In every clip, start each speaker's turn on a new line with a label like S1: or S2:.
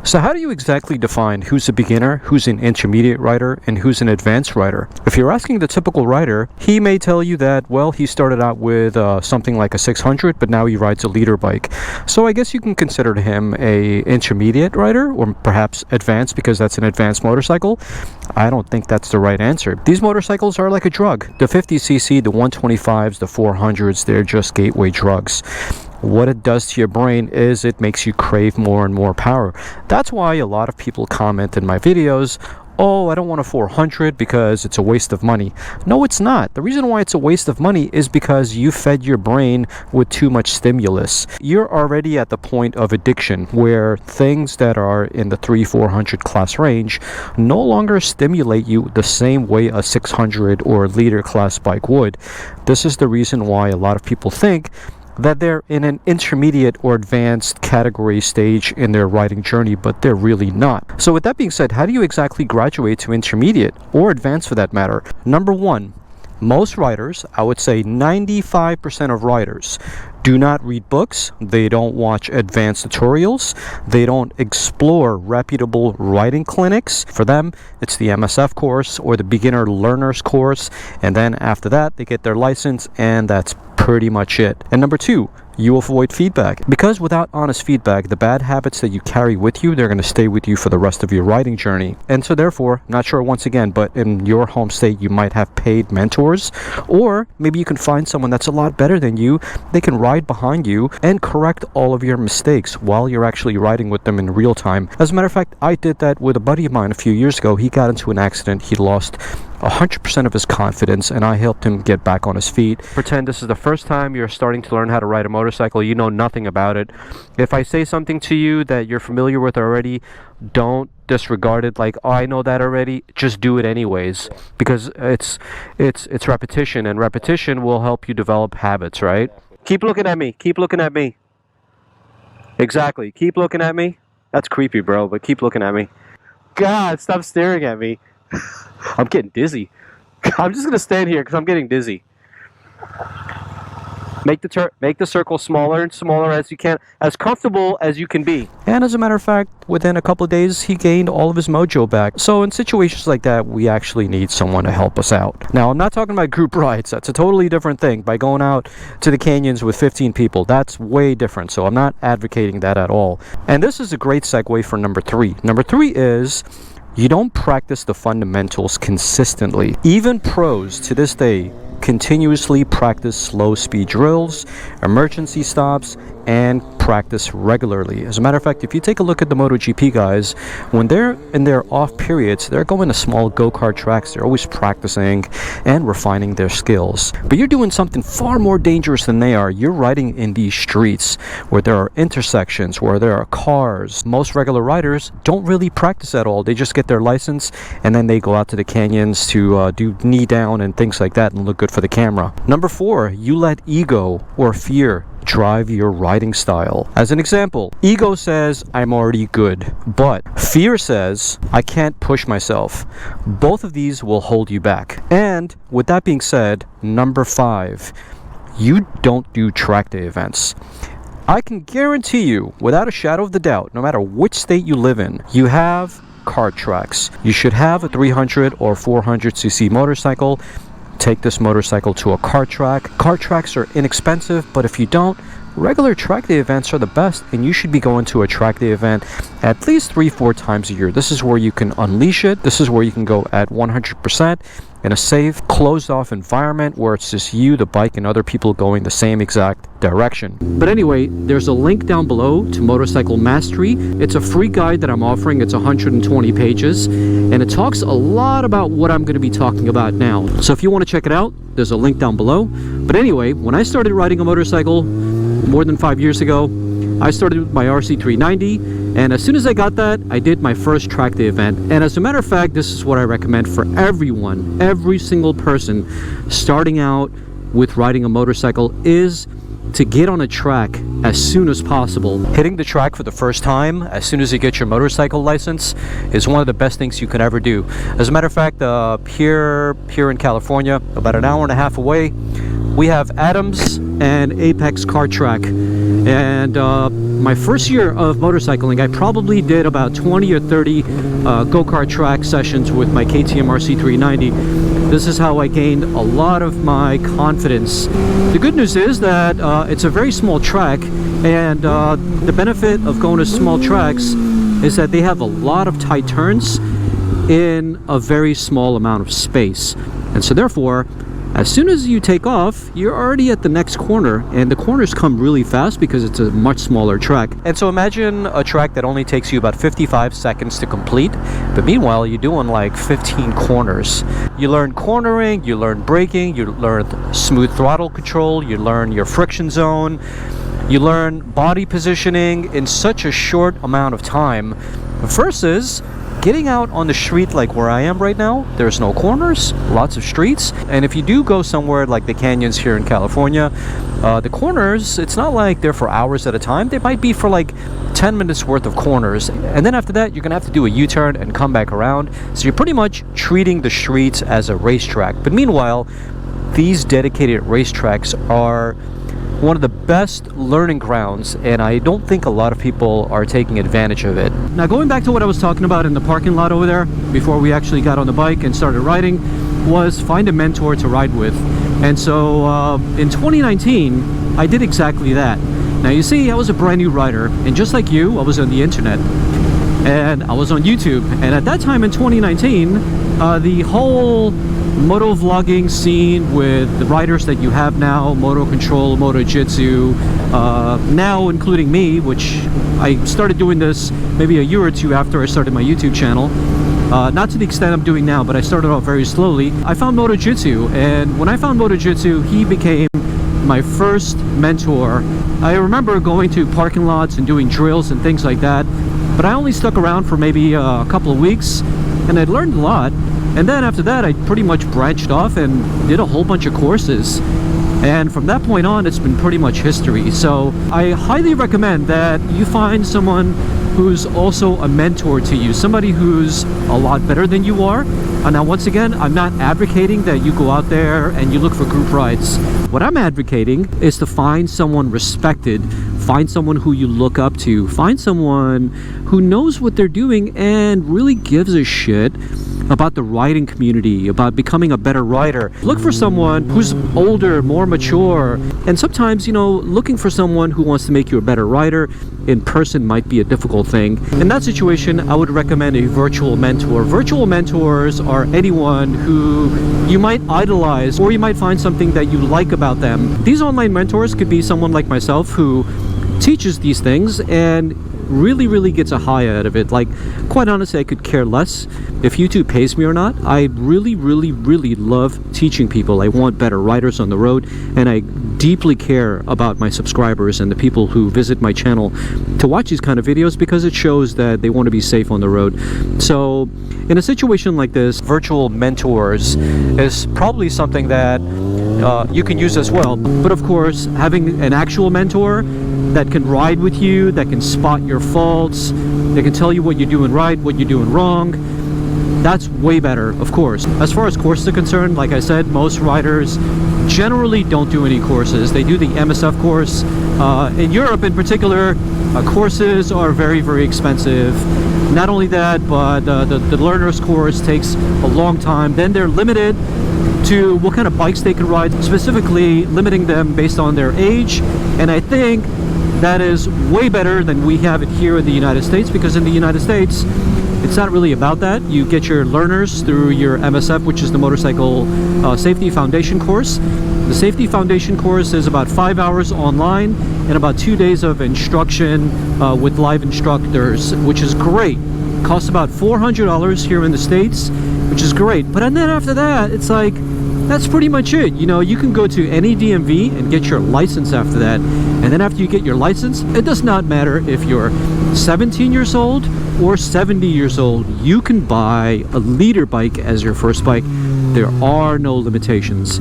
S1: So how do you exactly define who's a beginner, who's an intermediate rider, and who's an advanced rider? If you're asking the typical rider, he may tell you that, well, he started out with something like a 600, but now he rides a leader bike. So I guess you can consider him a intermediate rider, or perhaps advanced, because that's an advanced motorcycle. I don't think that's the right answer. These motorcycles are like a drug. The 50cc, the 125s, the 400s, they're just gateway drugs. What it does to your brain is it makes you crave more and more power. That's why a lot of people comment in my videos, oh, I don't want a 400 because it's a waste of money. No, it's not. The reason why it's a waste of money is because you fed your brain with too much stimulus. You're already at the point of addiction where things that are in the 300-400 class range no longer stimulate you the same way a 600 or leader class bike would. This is the reason why a lot of people think that they're in an intermediate or advanced category stage in their riding journey, but they're really not. So with that being said, how do you exactly graduate to intermediate or advanced for that matter? Number one, most riders, I would say 95% of riders, do not read books, they don't watch advanced tutorials, they don't explore reputable riding clinics. For them, it's the MSF course or the beginner learners course, and then after that, they get their license, and that's pretty much it. And number two, you avoid feedback. Because without honest feedback, the bad habits that you carry with you, they're going to stay with you for the rest of your riding journey. And so therefore, not sure once again, but in your home state, you might have paid mentors, or maybe you can find someone that's a lot better than you. They can ride behind you and correct all of your mistakes while you're actually riding with them in real time. As a matter of fact, I did that with a buddy of mine a few years ago. He got into an accident. He lost 100% of his confidence, and I helped him get back on his feet. Pretend this is the first time you're starting to learn how to ride a motorcycle. You know nothing about it. If I say something to you that you're familiar with already, don't disregard it like, oh, I know that already. Just do it anyways, because it's repetition, and repetition will help you develop habits, right? Keep looking at me. Keep looking at me. Exactly. Keep looking at me. That's creepy, bro, but keep looking at me. God, stop staring at me. I'm getting dizzy. I'm just gonna stand here because I'm getting dizzy. Make the circle smaller and smaller as you can, as comfortable as you can be. And as a matter of fact, within a couple of days, he gained all of his mojo back. So in situations like that, we actually need someone to help us out. Now, I'm not talking about group rides. That's a totally different thing. By going out to the canyons with 15 people, that's way different. So I'm not advocating that at all. And this is a great segue for number three. Number three is, you don't practice the fundamentals consistently. Even pros to this day continuously practice slow speed drills, emergency stops, and practice regularly. As a matter of fact, if you take a look at the MotoGP guys, when they're in their off periods, they're going to small go-kart tracks. They're always practicing and refining their skills. But you're doing something far more dangerous than they are. You're riding in these streets where there are intersections, where there are cars. Most regular riders don't really practice at all. They just get their license and then they go out to the canyons to do knee down and things like that and look good for the camera. Number four, you let ego or fear drive your riding style. As an example, ego says, I'm already good, but fear says, I can't push myself. Both of these will hold you back. And with that being said, number five, you don't do track day events. I can guarantee you, without a shadow of the doubt, no matter which state you live in, you have kart tracks. You should have a 300 or 400cc motorcycle. Take this motorcycle to a kart track. Kart tracks are inexpensive, but if you don't, regular track day events are the best, and you should be going to a track day event at least 3-4 times a year. This is where you can unleash it. This is where you can go at 100% in a safe, closed-off environment where it's just you, the bike, and other people going the same exact direction. But anyway, there's a link down below to Motorcycle Mastery. It's a free guide that I'm offering. It's 120 pages, and it talks a lot about what I'm going to be talking about now. So if you want to check it out, there's a link down below. But anyway, when I started riding a motorcycle more than 5 years ago, I started with my RC390, and as soon as I got that, I did my first track day event. And as a matter of fact, this is what I recommend for everyone, every single person starting out with riding a motorcycle, is to get on a track as soon as possible. Hitting the track for the first time as soon as you get your motorcycle license is one of the best things you could ever do. As a matter of fact, here in California, about an hour and a half away, we have Adams and Apex Kart Track, and my first year of motorcycling, I probably did about 20 or 30 go-kart track sessions with my KTM RC390. This is how I gained a lot of my confidence. The good news is that it's a very small track, and the benefit of going to small tracks is that they have a lot of tight turns in a very small amount of space. And so therefore, as soon as you take off, you're already at the next corner, and the corners come really fast because it's a much smaller track. And so imagine a track that only takes you about 55 seconds to complete, but meanwhile you're doing like 15 corners. You learn cornering, you learn braking, you learn smooth throttle control, you learn your friction zone, you learn body positioning in such a short amount of time versus getting out on the street like where I am right now. There's no corners, lots of streets, and if you do go somewhere like the canyons here in California, the corners, it's not like they're for hours at a time. They might be for like 10 minutes worth of corners, and then after that you're gonna have to do a U-turn and come back around. So you're pretty much treating the streets as a racetrack. But meanwhile, these dedicated racetracks are one of the best learning grounds, and I don't think a lot of people are taking advantage of it. Now, going back to what I was talking about in the parking lot over there before we actually got on the bike and started riding, was find a mentor to ride with. And so in 2019 I did exactly that. Now you see, I was a brand new rider, and just like you, I was on the internet and I was on YouTube, and at that time in 2019 the whole moto vlogging scene with the riders that you have now, Moto Control, Moto Jitsu, now including me, which I started doing this maybe a year or two after I started my YouTube channel. Not to the extent I'm doing now, but I started off very slowly. I found Moto Jitsu, and when I found Moto Jitsu, he became my first mentor. I remember going to parking lots and doing drills and things like that, but I only stuck around for maybe a couple of weeks, and I learned a lot. And then after that, I pretty much branched off and did a whole bunch of courses. And from that point on, it's been pretty much history. So I highly recommend that you find someone who's also a mentor to you, somebody who's a lot better than you are. And now, once again, I'm not advocating that you go out there and you look for group rides. What I'm advocating is to find someone respected, find someone who you look up to, find someone who knows what they're doing and really gives a shit about the riding community, about becoming a better rider. Look for someone who's older, more mature, and sometimes, you know, looking for someone who wants to make you a better rider in person might be a difficult thing. In that situation, I would recommend a virtual mentor. Virtual mentors are anyone who you might idolize, or you might find something that you like about them. These online mentors could be someone like myself who teaches these things and really gets a high out of it. Like, quite honestly, I could care less if YouTube pays me or not. I really love teaching people. I want better riders on the road, and I deeply care about my subscribers and the people who visit my channel to watch these kind of videos, because it shows that they want to be safe on the road. So in a situation like this, virtual mentors is probably something that you can use as well. But of course, having an actual mentor that can ride with you, that can spot your faults, that can tell you what you're doing right, what you're doing wrong, that's way better, of course. As far as courses are concerned, like I said, most riders generally don't do any courses. They do the MSF course. In Europe in particular, courses are very expensive. Not only that, but the learner's course takes a long time. Then they're limited to what kind of bikes they can ride, specifically limiting them based on their age. And I think that is way better than we have it here in the United States, because in the United States, it's not really about that. You get your learners through your MSF, which is the Motorcycle Safety Foundation course. The Safety Foundation course is about 5 hours online and about 2 days of instruction with live instructors, which is great. Costs about $400 here in the States, which is great. But then after that, it's like, that's pretty much it. You know, you can go to any DMV and get your license after that. And then after you get your license, it does not matter if you're 17 years old or 70 years old. You can buy a leader bike as your first bike. There are no limitations.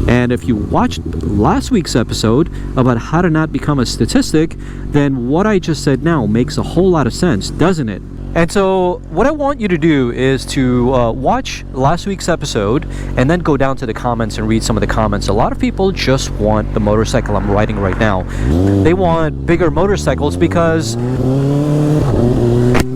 S1: And if you watched last week's episode about how to not become a statistic, then what I just said now makes a whole lot of sense, doesn't it? And so what I want you to do is to watch last week's episode and then go down to the comments and read some of the comments. A lot of people just want the motorcycle I'm riding right now. They want bigger motorcycles because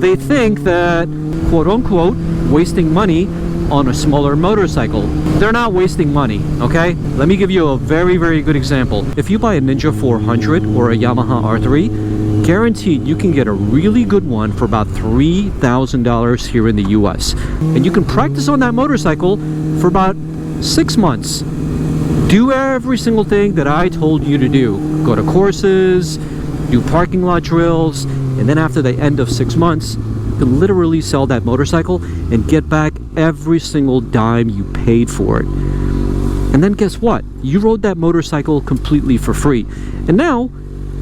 S1: they think that, quote unquote, wasting money on a smaller motorcycle. They're not wasting money, okay? Let me give you a very, very good example. If you buy a Ninja 400 or a Yamaha R3, guaranteed you can get a really good one for about $3,000 here in the US. And you can practice on that motorcycle for about 6 months. Do every single thing that I told you to do. Go to courses, do parking lot drills, and then after the end of 6 months, you can literally sell that motorcycle and get back every single dime you paid for it. And then guess what? You rode that motorcycle completely for free. And now,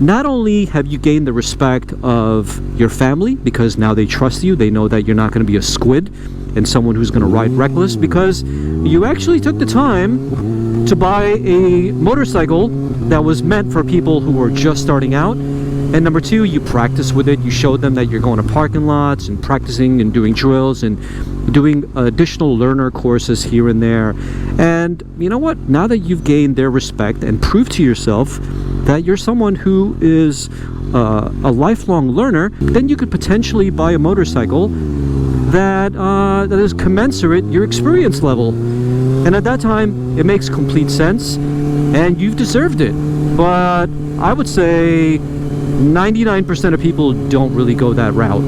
S1: not only have you gained the respect of your family because now they trust you, they know that you're not going to be a squid and someone who's going to ride reckless because you actually took the time to buy a motorcycle that was meant for people who were just starting out. And number two, you practice with it. You showed them that you're going to parking lots and practicing and doing drills and doing additional learner courses here and there. And you know what? Now that you've gained their respect and proved to yourself that you're someone who is a lifelong learner, then you could potentially buy a motorcycle that is commensurate your experience level. And at that time, it makes complete sense, and you've deserved it. But I would say 99% of people don't really go that route.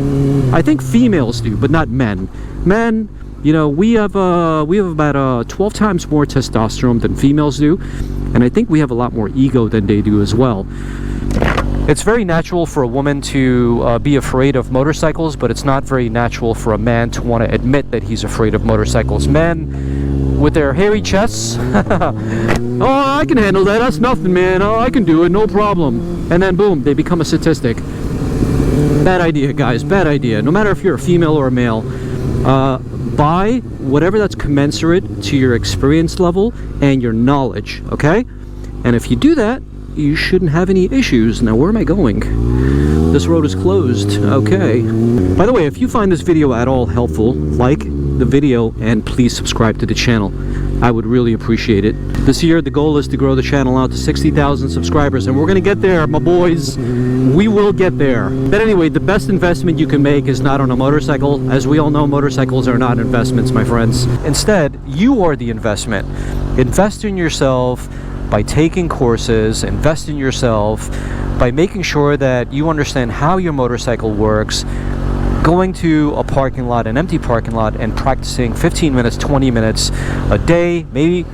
S1: I think females do, but not men. Men, you know, we have about 12 times more testosterone than females do, and I think we have a lot more ego than they do as well. It's very natural for a woman to be afraid of motorcycles, but it's not very natural for a man to want to admit that he's afraid of motorcycles. Men with their hairy chests, oh, I can handle that, that's nothing, man, oh, I can do it, no problem. And then boom, they become a statistic. Bad idea, guys, bad idea. No matter if you're a female or a male, buy whatever that's commensurate to your experience level and your knowledge, okay? And if you do that, you shouldn't have any issues. Now, where am I going? This road is closed. Okay. By the way, if you find this video at all helpful, like the video and please subscribe to the channel. I would really appreciate it. This year, the goal is to grow the channel out to 60,000 subscribers, and we're gonna get there, my boys. We will get there. But anyway, the best investment you can make is not on a motorcycle. As we all know, motorcycles are not investments, my friends. Instead, you are the investment. Invest in yourself by taking courses, invest in yourself by making sure that you understand how your motorcycle works, going to a parking lot, an empty parking lot, and practicing 15 minutes, 20 minutes a day, maybe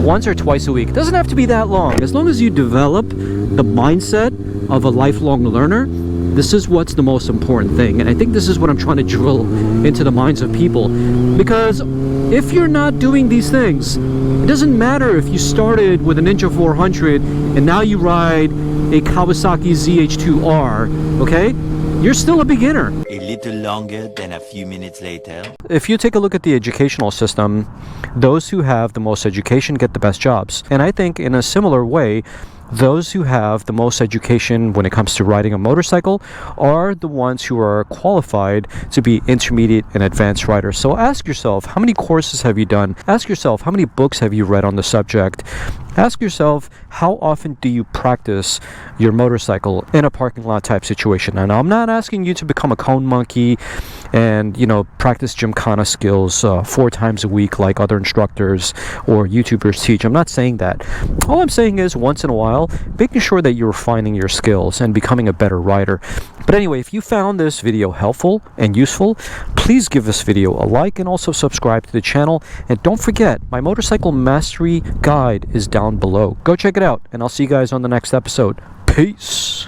S1: once or twice a week. It doesn't have to be that long. As long as you develop the mindset of a lifelong learner, this is what's the most important thing. And I think this is what I'm trying to drill into the minds of people. Because if you're not doing these things, it doesn't matter if you started with a Ninja 400 and now you ride a Kawasaki ZX6R, okay? You're still a beginner.
S2: A little longer than a few minutes later.
S1: If you take a look at the educational system, those who have the most education get the best jobs. And I think in a similar way, those who have the most education when it comes to riding a motorcycle are the ones who are qualified to be intermediate and advanced riders. So ask yourself, how many courses have you done? Ask yourself, how many books have you read on the subject? Ask yourself, how often do you practice your motorcycle in a parking lot type situation? And I'm not asking you to become a cone monkey and, you know, practice gymkhana skills 4 times a week like other instructors or YouTubers teach. I'm not saying that. All I'm saying is once in a while, making sure that you're refining your skills and becoming a better rider. But anyway, if you found this video helpful and useful, please give this video a like and also subscribe to the channel. And don't forget, my motorcycle mastery guide is down below. Go check it out, and I'll see you guys on the next episode. Peace.